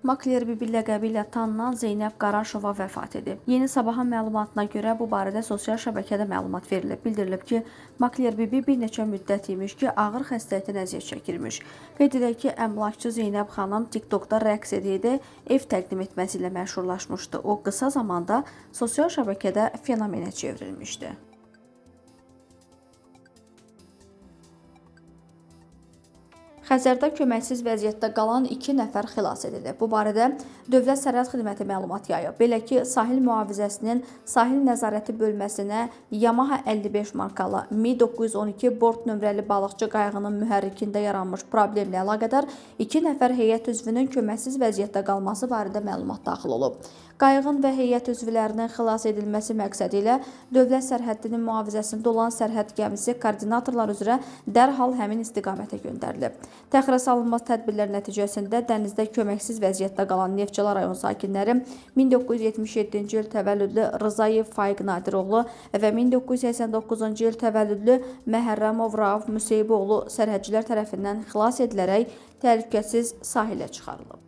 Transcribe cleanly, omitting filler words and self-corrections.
Makler Bibi ləqəbi ilə tanınan Zeynəb Qaraşova vəfat edib. Yeni Sabahın məlumatına görə bu barədə sosial şəbəkədə məlumat verilib. Bildirilib ki, Makler Bibi bir neçə müddət imiş ki, ağır xəstəlikdən əziyyət çəkirmiş. Qeyd edək ki, əmlakçı Zeynəb xanım TikTokda rəqs edirdi, ev təqdim etməsi ilə məşhurlaşmışdı. O qısa zamanda sosial şəbəkədə fenomenə çevrilmişdi. Xəzərdə köməksiz vəziyyətdə qalan 2 nəfər xilas edilib. Bu barədə Dövlət Sərhəd Xidməti məlumat yayıb. Belə ki, Sahil Mühafizəsinin Sahil Nəzarəti bölməsinə Yamaha 55 markalı Mi-912 bort nömrəli balıqçı qayığının mühərrikində yaranmış problemlə əlaqədar 2 nəfər heyət üzvünün köməksiz vəziyyətdə qalması barədə məlumat daxil olub. Qayığın və heyət üzvlərinin xilas edilməsi məqsədi ilə Dövlət Sərhədinin mühafizəsində olan sərhəd gəmisi koordinatorlar üzrə dərhal həmin istiqamətə göndərilib. Təxirə salınmaz tədbirlər nəticəsində dənizdə köməksiz vəziyyətdə qalan Neftçala rayon sakinləri 1977-ci il təvəllüdlü Rızayev Faiq Nadiroğlu və 1989-cu il təvəllüdlü Məhərrəmov Rauf Müseyboğlu sərhədçilər tərəfindən xilas edilərək təhlükəsiz sahilə çıxarılıb.